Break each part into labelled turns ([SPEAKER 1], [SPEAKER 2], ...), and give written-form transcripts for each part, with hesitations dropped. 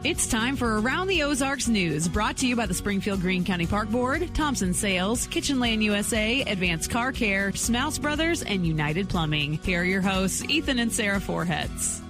[SPEAKER 1] It's time for Around the Ozarks News, brought to you by the Springfield Greene County Park Board, Thompson Sales, Kitchen Lane USA, Advanced Car Care, Smouse Brothers, and United Plumbing. Here are your hosts, Ethan and Sarah Foreheads.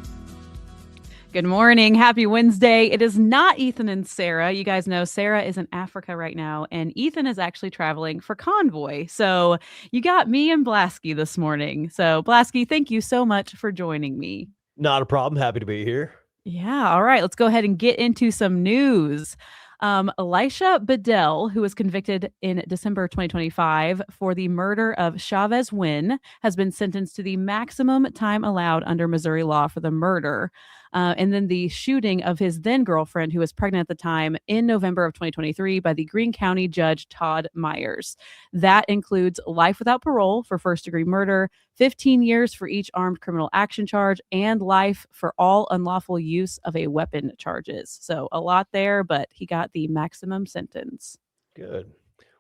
[SPEAKER 2] Good morning. Happy Wednesday. It is not Ethan and Sarah. You guys know Sarah is in Africa right now, and Ethan is actually traveling for convoy. So you got me and Blasky this morning. So Blasky, thank you so much for joining me.
[SPEAKER 3] Not a problem. Happy to be here.
[SPEAKER 2] Yeah. All right. Let's go ahead and get into some news. Elisha Bedell, who was convicted in December 2025 for the murder of Chavez Wynn, has been sentenced to the maximum time allowed under Missouri law for the murder. And then the shooting of his then girlfriend, who was pregnant at the time, in November of 2023 by the Greene County Judge Todd Myers. That includes life without parole for first-degree murder, 15 years for each armed criminal action charge, and life for all unlawful use of a weapon charges. So a lot there, but he got the maximum sentence.
[SPEAKER 3] Good.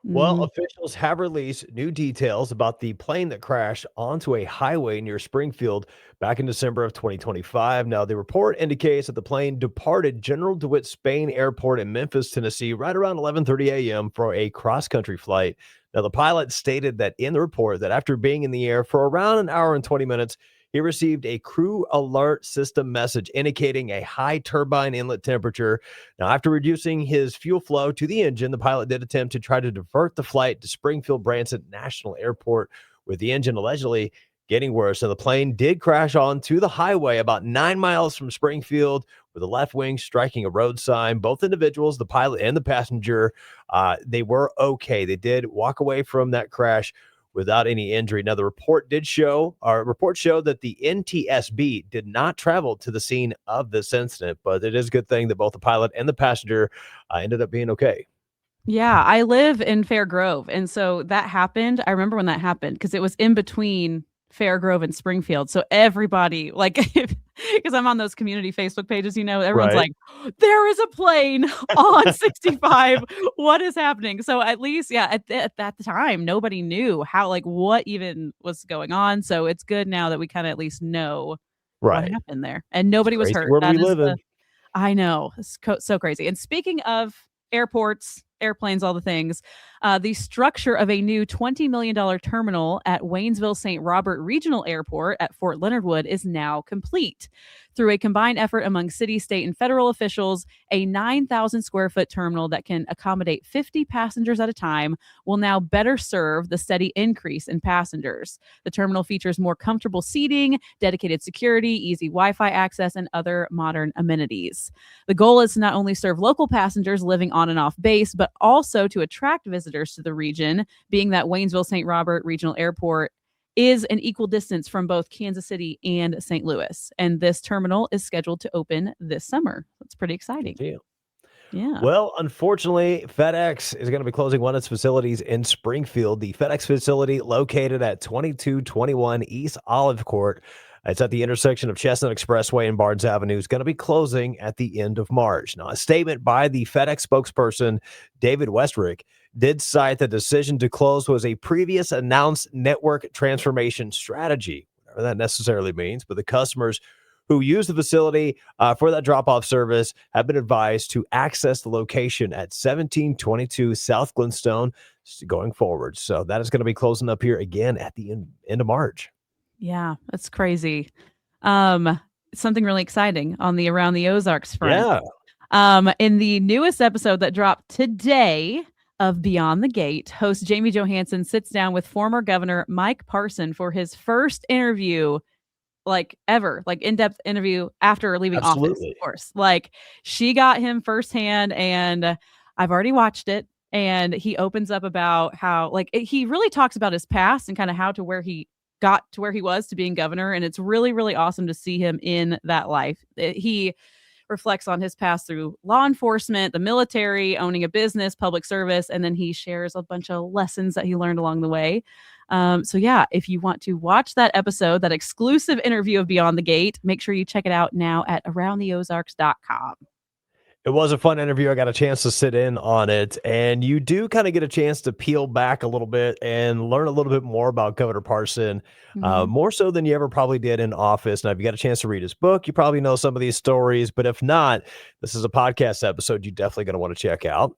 [SPEAKER 3] Well, officials have released new details about the plane that crashed onto a highway near Springfield back in December of 2025. Now, the report indicates that the plane departed General DeWitt Spain Airport in Memphis, Tennessee, right around 11:30 a.m. for a cross-country flight. Now, the pilot stated that in the report that after being in the air for around an hour and 20 minutes, he received a crew alert system message indicating a high turbine inlet temperature. Now, after reducing his fuel flow to the engine, the pilot did attempt to try to divert the flight to Springfield Branson National Airport, with the engine allegedly getting worse. So the plane did crash onto the highway about 9 miles from Springfield, with the left wing striking a road sign. Both individuals, the pilot and the passenger, they were okay. They did walk away from that crash without any injury. Now, the report showed that the NTSB did not travel to the scene of this incident, but it is a good thing that both the pilot and the passenger ended up being okay.
[SPEAKER 2] Yeah, I live in Fair Grove, and so that happened. I remember when that happened because it was in between Fair Grove and Springfield. So everybody, like, because I'm on those community Facebook pages, everyone's
[SPEAKER 3] Right.
[SPEAKER 2] like, there is a plane on 65. What is happening? So at least, yeah, at that time, nobody knew what even was going on. So it's good now that we kind of at least know what
[SPEAKER 3] Right.
[SPEAKER 2] happened there, and nobody was
[SPEAKER 3] Crazy
[SPEAKER 2] hurt.
[SPEAKER 3] world
[SPEAKER 2] That
[SPEAKER 3] we
[SPEAKER 2] is
[SPEAKER 3] live in.
[SPEAKER 2] I know. It's so crazy. And speaking of airports, airplanes, all the things, the structure of a new $20 million terminal at Waynesville St. Robert Regional Airport at Fort Leonard Wood is now complete. Through a combined effort among city, state, and federal officials, a 9,000 square foot terminal that can accommodate 50 passengers at a time will now better serve the steady increase in passengers. The terminal features more comfortable seating, dedicated security, easy Wi-Fi access, and other modern amenities. The goal is to not only serve local passengers living on and off base, but also to attract visitors to the region, being that Waynesville St. Robert Regional Airport is an equal distance from both Kansas City and St. Louis. And this terminal is scheduled to open this summer. That's pretty exciting. Yeah.
[SPEAKER 3] Well, unfortunately, FedEx is going to be closing one of its facilities in Springfield. The FedEx facility located at 2221 East Olive Court. It's at the intersection of Chestnut Expressway and Barnes Avenue. Is going to be closing at the end of March. Now, a statement by the FedEx spokesperson, David Westrick, did cite the decision to close was a previous announced network transformation strategy, whatever that necessarily means. But the customers who use the facility for that drop-off service have been advised to access the location at 1722 South Glenstone going forward. So that is going to be closing up here again at the end of March.
[SPEAKER 2] Yeah, that's crazy. Something really exciting on the Around the Ozarks front.
[SPEAKER 3] Yeah.
[SPEAKER 2] In the newest episode that dropped today of Beyond the Gate, host Jamie Johansson sits down with former Governor Mike Parson for his first interview, ever, in-depth interview after leaving office, of course. She got him firsthand, and I've already watched it. And he opens up about how, he really talks about his past and kind of how to where he got to where he was to being governor. And it's really, really awesome to see him in that life. He reflects on his past through law enforcement, the military, owning a business, public service, and then he shares a bunch of lessons that he learned along the way. So yeah, if you want to watch that episode, that exclusive interview of Beyond the Gate, make sure you check it out now at aroundtheozarks.com.
[SPEAKER 3] It was a fun interview. I got a chance to sit in on it, and you do kind of get a chance to peel back a little bit and learn a little bit more about Governor Parson,
[SPEAKER 2] Mhm.
[SPEAKER 3] more so than you ever probably did in office. Now, if you got a chance to read his book, you probably know some of these stories, but if not, this is a podcast episode you're definitely going to want to check out.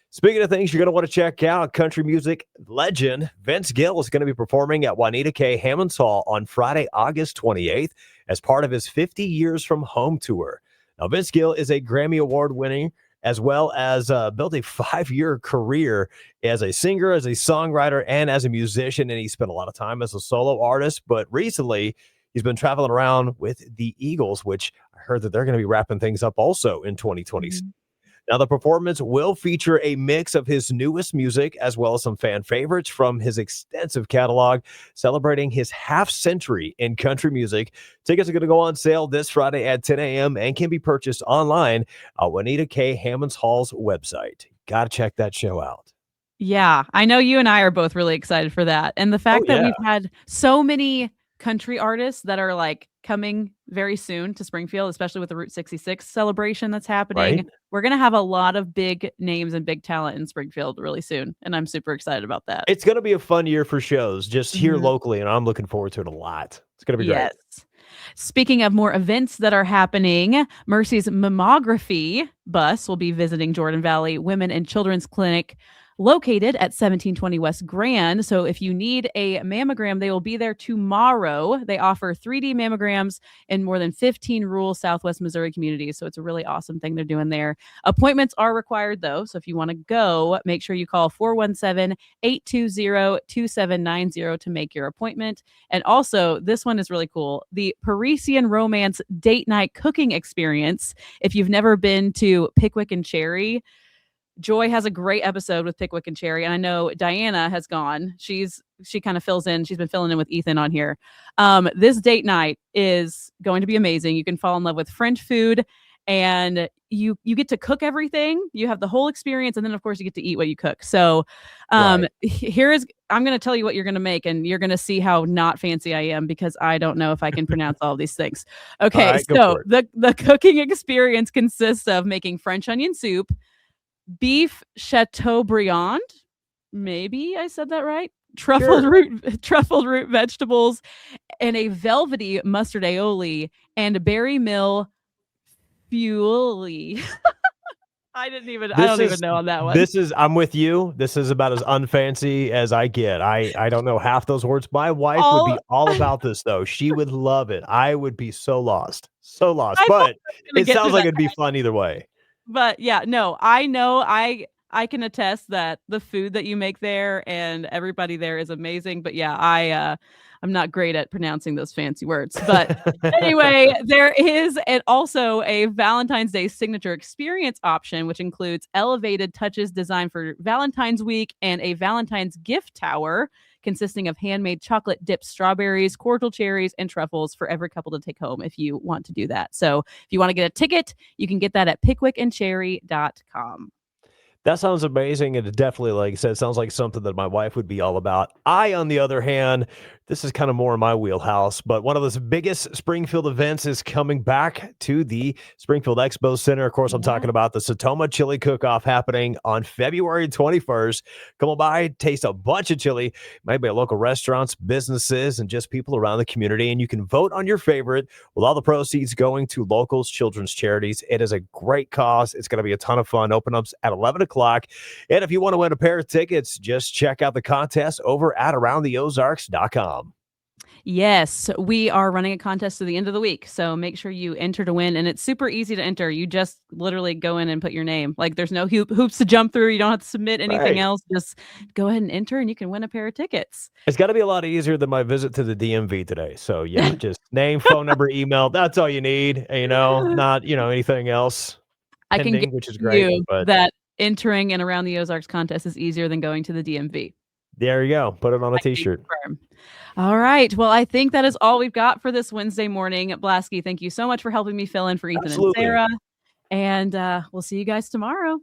[SPEAKER 3] Speaking of things you're going to want to check out, country music legend Vince Gill is going to be performing at Juanita K. Hammons Hall on Friday, August 28th as part of his 50 Years from Home tour. Now, Vince Gill is a Grammy Award winner as well as built a 5-year career as a singer, as a songwriter, and as a musician. And he spent a lot of time as a solo artist. But recently, he's been traveling around with the Eagles, which I heard that they're going to be wrapping things up also in 2026.
[SPEAKER 2] Mhm.
[SPEAKER 3] Now, the performance will feature a mix of his newest music as well as some fan favorites from his extensive catalog, celebrating his half century in country music. Tickets are going to go on sale this Friday at 10 a.m. and can be purchased online at Juanita K. Hammons Hall's website. Got to check that show out.
[SPEAKER 2] Yeah, I know you and I are both really excited for that. And the
[SPEAKER 3] Oh,
[SPEAKER 2] fact that
[SPEAKER 3] yeah.
[SPEAKER 2] we've had so many country artists that are like coming very soon to Springfield, especially with the Route 66 celebration that's happening.
[SPEAKER 3] Right?
[SPEAKER 2] We're going to have a lot of big names and big talent in Springfield really soon. And I'm super excited about that.
[SPEAKER 3] It's going to be a fun year for shows just here
[SPEAKER 2] Mhm.
[SPEAKER 3] locally, and I'm looking forward to it a lot. It's going to be great.
[SPEAKER 2] Yes. Speaking of more events that are happening, Mercy's mammography bus will be visiting Jordan Valley Women and Children's Clinic located at 1720 West Grand. So if you need a mammogram, they will be there tomorrow. They offer 3D mammograms in more than 15 rural Southwest Missouri communities. So it's a really awesome thing they're doing there. Appointments are required though. So if you want to go, make sure you call 417-820-2790 to make your appointment. And also, this one is really cool. The Parisian Romance Date Night Cooking Experience. If you've never been to Pickwick and Cherry, Joy has a great episode with Pickwick and Cherry, and I know Diana has gone. She kind of fills in. She's been filling in with Ethan on here. This date night is going to be amazing. You can fall in love with French food, and you get to cook everything. You have the whole experience, and then of course you get to eat what you cook. So,
[SPEAKER 3] Right.
[SPEAKER 2] I'm going to tell you what you're going to make, and you're going to see how not fancy I am because I don't know if I can pronounce all of these things.
[SPEAKER 3] All
[SPEAKER 2] Okay,
[SPEAKER 3] right, go
[SPEAKER 2] so
[SPEAKER 3] for it.
[SPEAKER 2] the cooking experience consists of making French onion soup, beef chateaubriand, maybe I said that right,
[SPEAKER 3] Sure.
[SPEAKER 2] truffled root vegetables, and a velvety mustard aioli and berry mill fueli. I
[SPEAKER 3] This
[SPEAKER 2] don't even
[SPEAKER 3] is
[SPEAKER 2] know on that one.
[SPEAKER 3] this is I'm with you. This is about as unfancy as I get. I don't know half those words. My wife would
[SPEAKER 2] All
[SPEAKER 3] be all about this though. She would love it. I would be so lost. So lost.
[SPEAKER 2] I thought
[SPEAKER 3] But
[SPEAKER 2] I was gonna
[SPEAKER 3] it
[SPEAKER 2] get
[SPEAKER 3] sounds
[SPEAKER 2] through
[SPEAKER 3] like
[SPEAKER 2] that.
[SPEAKER 3] it'd be fun either way.
[SPEAKER 2] But yeah, no, I know I can attest that the food that you make there and everybody there is amazing. But yeah, I'm not great at pronouncing those fancy words. But anyway, there is also a Valentine's Day signature experience option, which includes elevated touches designed for Valentine's week and a Valentine's gift tower consisting of handmade chocolate dipped strawberries, cordial cherries, and truffles for every couple to take home if you want to do that. So if you want to get a ticket, you can get that at pickwickandcherry.com.
[SPEAKER 3] That sounds amazing, and it definitely, like I said, sounds like something that my wife would be all about. I, on the other hand, this is kind of more in my wheelhouse, but one of the biggest Springfield events is coming back to the Springfield Expo Center. Of course, I'm
[SPEAKER 2] Yeah.
[SPEAKER 3] talking about the Sertoma Chili Cookoff happening on February 21st. Come on by, taste a bunch of chili, maybe at local restaurants, businesses, and just people around the community, and you can vote on your favorite with all the proceeds going to locals children's charities. It is a great cause. It's going to be a ton of fun. Open ups at 11 o'clock. And if you want to win a pair of tickets, just check out the contest over at aroundtheozarks.com.
[SPEAKER 2] Yes, we are running a contest to the end of the week. So make sure you enter to win. And it's super easy to enter. You just literally go in and put your name. Like there's no hoops to jump through. You don't have to submit anything
[SPEAKER 3] Right.
[SPEAKER 2] else. Just go ahead and enter and you can win a pair of tickets.
[SPEAKER 3] It's got to be a lot easier than my visit to the DMV today. So, yeah, just name, phone number, email. That's all you need. Not, anything else
[SPEAKER 2] I can
[SPEAKER 3] pending, which is
[SPEAKER 2] guarantee
[SPEAKER 3] great.
[SPEAKER 2] you
[SPEAKER 3] But
[SPEAKER 2] that entering and around the Ozarks contest is easier than going to the DMV.
[SPEAKER 3] there you go. Put it on a
[SPEAKER 2] I can
[SPEAKER 3] t-shirt.
[SPEAKER 2] confirm. All right. Well, I think that is all we've got for this Wednesday morning. Blasky, thank you so much for helping me fill in for Ethan and
[SPEAKER 3] Absolutely.
[SPEAKER 2] Sarah. And we'll see you guys tomorrow.